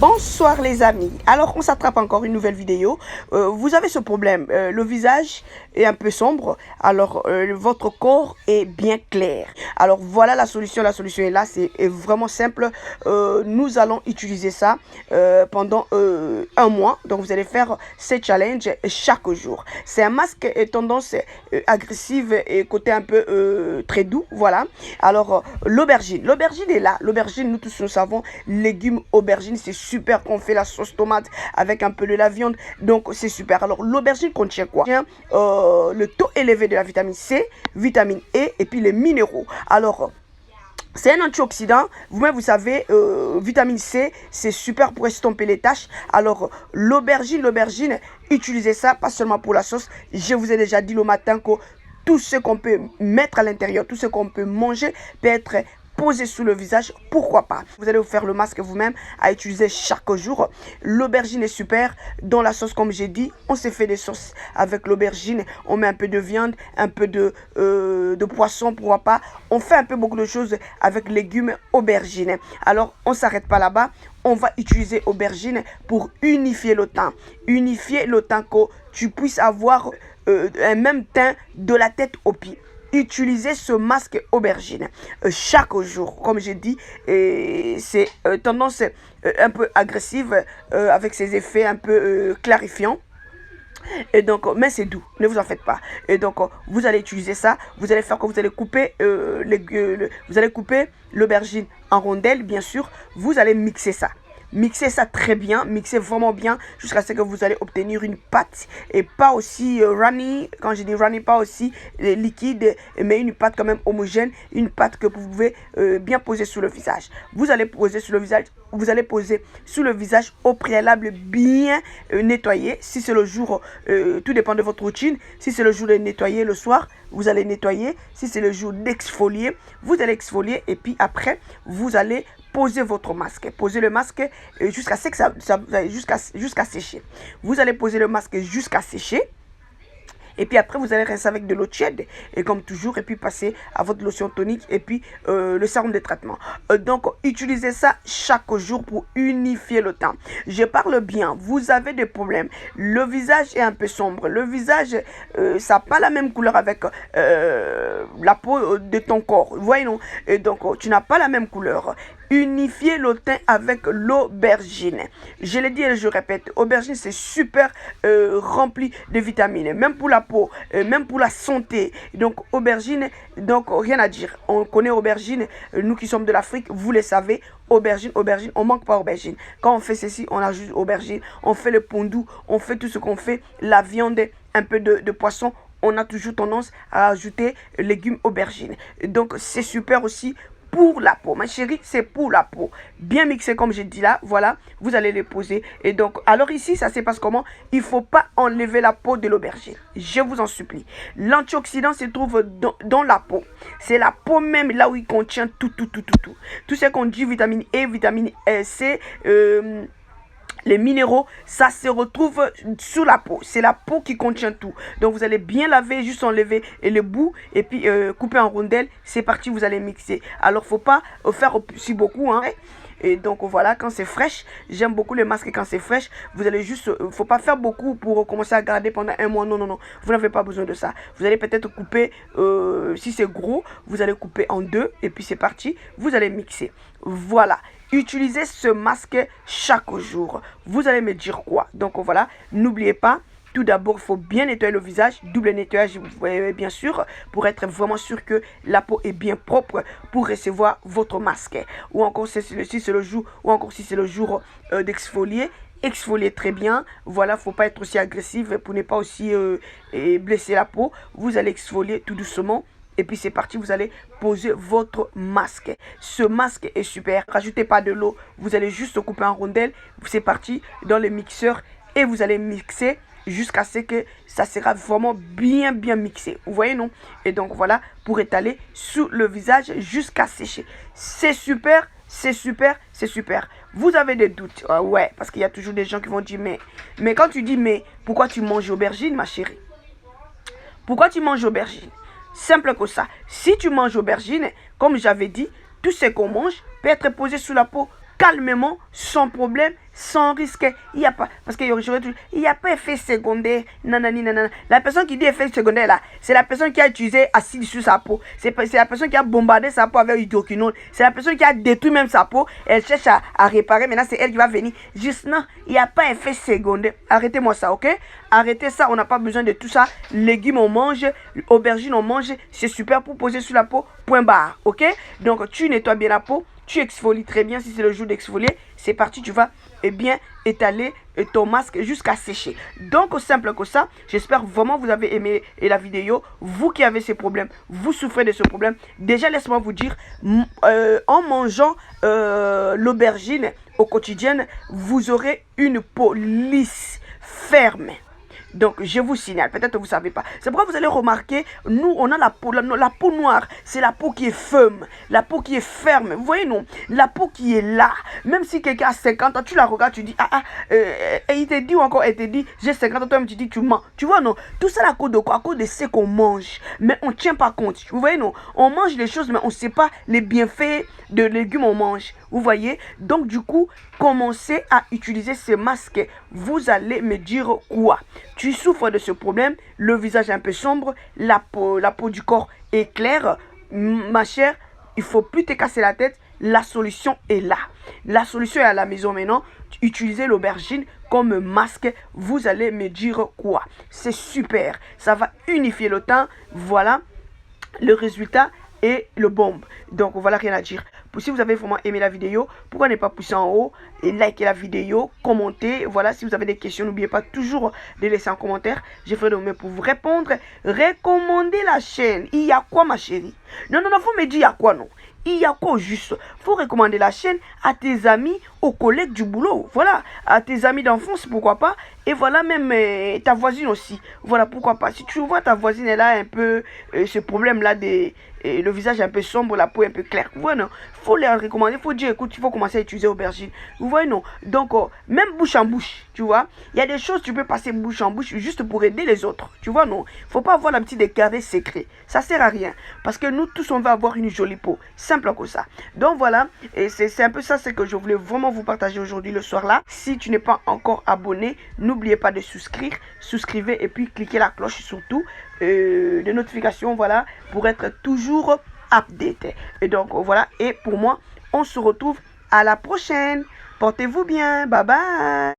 Bonsoir les amis, alors on s'attrape encore une nouvelle vidéo. Vous avez ce problème, le visage est un peu sombre, alors votre corps est bien clair. Alors voilà la solution est là, c'est vraiment simple. Nous allons utiliser ça pendant un mois, donc vous allez faire ces challenges chaque jour. C'est un masque tendance agressive et côté un peu très doux, voilà. Alors l'aubergine est là, l'aubergine nous tous nous savons, légumes aubergine, c'est super qu'on fait la sauce tomate avec un peu de la viande, donc c'est super. Alors l'aubergine contient quoi? Le taux élevé de la vitamine C, vitamine E et puis les minéraux. Alors c'est un antioxydant, vous-même vous savez, vitamine C, c'est super pour estomper les taches. Alors l'aubergine, utilisez ça, pas seulement pour la sauce. Je vous ai déjà dit le matin que tout ce qu'on peut mettre à l'intérieur, tout ce qu'on peut manger peut être posé sous le visage, pourquoi pas. Vous allez vous faire le masque vous-même à utiliser chaque jour. L'aubergine est super. Dans la sauce, comme j'ai dit, on s'est fait des sauces avec l'aubergine. On met un peu de viande, un peu de poisson, pourquoi pas. On fait un peu beaucoup de choses avec légumes aubergine. Alors, on s'arrête pas là-bas. On va utiliser aubergine pour unifier le teint. Unifier le teint, que tu puisses avoir un même teint de la tête aux pieds. Utilisez ce masque aubergine chaque jour, comme j'ai dit, c'est tendance un peu agressive avec ses effets un peu clarifiants. Et donc, mais c'est doux, ne vous en faites pas. Et donc, vous allez utiliser ça. Vous allez faire que vous allez couper vous allez couper l'aubergine en rondelles, bien sûr. Vous allez mixer ça. Mixez ça très bien, mixez vraiment bien jusqu'à ce que vous allez obtenir une pâte et pas aussi runny, quand je dis runny, pas aussi liquide, mais une pâte quand même homogène, une pâte que vous pouvez bien poser sur le visage. Vous allez poser sur le visage, au préalable bien nettoyer. Si c'est le jour, tout dépend de votre routine. Si c'est le jour de nettoyer le soir, vous allez nettoyer. Si c'est le jour d'exfolier, vous allez exfolier et puis après, vous allez posez votre masque. Posez le masque jusqu'à ce que jusqu'à sécher. Vous allez poser le masque jusqu'à sécher. Et puis après, vous allez rincer avec de l'eau tiède. Et comme toujours, et puis passer à votre lotion tonique et puis le sérum de traitement. Donc, utilisez ça chaque jour pour unifier le teint. Je parle bien. Vous avez des problèmes. Le visage est un peu sombre. Le visage, ça n'a pas la même couleur avec la peau de ton corps. Vous voyez, non? Et donc, tu n'as pas la même couleur. Unifier le teint avec l'aubergine. Je l'ai dit et je répète, aubergine c'est super rempli de vitamines, même pour la peau, même pour la santé. Donc aubergine, donc rien à dire. On connaît aubergine, nous qui sommes de l'Afrique, vous le savez, aubergine, on manque pas aubergine. Quand on fait ceci, on ajoute aubergine, on fait le pondou, on fait tout ce qu'on fait, la viande, un peu de poisson. On a toujours tendance à ajouter légumes aubergine. Donc c'est super aussi pour la peau, ma chérie, c'est pour la peau. Bien mixé comme j'ai dit là, voilà, vous allez les poser. Et donc, alors ici, ça se passe comment? Il ne faut pas enlever la peau de l'aubergine. Je vous en supplie. L'antioxydant se trouve dans la peau. C'est la peau même là où il contient tout. Tout ce qu'on dit, vitamine E, vitamine C, les minéraux, ça se retrouve sous la peau. C'est la peau qui contient tout. Donc, vous allez bien laver, juste enlever le bout et puis couper en rondelles. C'est parti, vous allez mixer. Alors, faut pas faire aussi beaucoup, hein. Et donc voilà, quand c'est fraîche, j'aime beaucoup les masques quand c'est fraîche. Vous allez juste, faut pas faire beaucoup pour commencer à garder pendant un mois. Non, vous n'avez pas besoin de ça. Vous allez peut-être couper, si c'est gros, vous allez couper en deux et puis c'est parti. Vous allez mixer. Voilà. Utilisez ce masque chaque jour. Vous allez me dire quoi? Donc voilà, n'oubliez pas. Tout d'abord, il faut bien nettoyer le visage, double nettoyage bien sûr, pour être vraiment sûr que la peau est bien propre pour recevoir votre masque. Ou encore si c'est le jour, d'exfolier. Exfolier très bien, voilà, faut pas être aussi agressif pour ne pas aussi blesser la peau. Vous allez exfolier tout doucement. Et puis c'est parti, vous allez poser votre masque. Ce masque est super. Rajoutez pas de l'eau, vous allez juste couper en rondelles. C'est parti dans le mixeur et vous allez mixer jusqu'à ce que ça sera vraiment bien mixé. Vous voyez, non? Et donc voilà, pour étaler sous le visage jusqu'à sécher. C'est super. Vous avez des doutes? Ouais, parce qu'il y a toujours des gens qui vont dire mais quand tu dis mais, pourquoi tu manges aubergine, ma chérie? Pourquoi tu manges aubergine? Simple que ça. Si tu manges aubergine, comme j'avais dit, tout ce qu'on mange peut être posé sous la peau calmement, sans problème, sans risque. Il n'y a pas, parce qu'il n'y a pas effet secondaire. Nanani, nanana. La personne qui dit effet secondaire là, c'est la personne qui a utilisé acide sur sa peau. C'est la personne qui a bombardé sa peau avec hydroquinone. C'est la personne qui a détruit même sa peau. Elle cherche à réparer. Maintenant, c'est elle qui va venir. Juste non, il n'y a pas effet secondaire. Arrêtez-moi ça, ok? Arrêtez ça, on n'a pas besoin de tout ça. Légumes, on mange. Aubergines, on mange. C'est super pour poser sur la peau. Point barre, ok? Donc, tu nettoies bien la peau. Tu exfolies très bien si c'est le jour d'exfolier. C'est parti, tu vas bien étaler ton masque jusqu'à sécher. Donc, au simple que ça, j'espère vraiment que vous avez aimé la vidéo. Vous qui avez ces problèmes, vous souffrez de ce problème. Déjà, laisse-moi vous dire, en mangeant l'aubergine au quotidien, vous aurez une peau lisse, ferme. Donc, je vous signale, peut-être que vous ne savez pas. C'est pourquoi vous allez remarquer, nous, on a la peau noire. C'est la peau qui est ferme, la peau qui est ferme. Vous voyez, non? La peau qui est là. Même si quelqu'un a 50 ans, tu la regardes, tu dis, et il te dit ou encore, elle te dit, j'ai 50 ans, toi-même, tu dis, tu mens. Tu vois, non? Tout ça, à cause de quoi? À cause de ce qu'on mange. Mais on ne tient pas compte. Vous voyez, non? On mange les choses, mais on ne sait pas les bienfaits de légumes on mange. Vous voyez? Donc, du coup, commencez à utiliser ces masques. Vous allez me dire quoi? Tu souffres de ce problème, le visage un peu sombre, la peau du corps est claire. Ma chère, il ne faut plus te casser la tête. La solution est là. La solution est à la maison maintenant. Utilisez l'aubergine comme masque. Vous allez me dire quoi? C'est super. Ça va unifier le teint. Voilà le résultat et le bombe. Donc voilà, rien à dire. Si vous avez vraiment aimé la vidéo, pourquoi ne pas pousser en haut et liker la vidéo, commenter. Voilà, si vous avez des questions, n'oubliez pas toujours de laisser un commentaire. Je ferai de même pour vous répondre. Recommandez la chaîne. Il y a quoi, ma chérie? Non, faut me dire il y a quoi, non? Il y a quoi juste? Faut recommander la chaîne à tes amis, aux collègues du boulot. Voilà, à tes amis d'enfance, pourquoi pas. Et voilà, même ta voisine aussi. Voilà, pourquoi pas. Si tu vois ta voisine, elle a un peu ce problème-là, le visage un peu sombre, la peau un peu claire. Voilà, faut les recommander. Faut dire, écoute, il faut commencer à utiliser aubergine. Vous voyez, non? Donc, même bouche en bouche, tu vois. Il y a des choses, tu peux passer bouche en bouche juste pour aider les autres. Tu vois, non? Faut pas avoir la petite garder secret. Ça sert à rien. Parce que nous tous, on va avoir une jolie peau. Simple que ça. Donc, voilà. Et c'est un peu ça, c'est que je voulais vraiment vous partager aujourd'hui, le soir là. Si tu n'es pas encore abonné, n'oubliez pas de souscrivez et puis cliquez la cloche surtout de notification, voilà, pour être toujours update. Et donc, voilà. Et pour moi, on se retrouve à la prochaine. Portez-vous bien. Bye bye.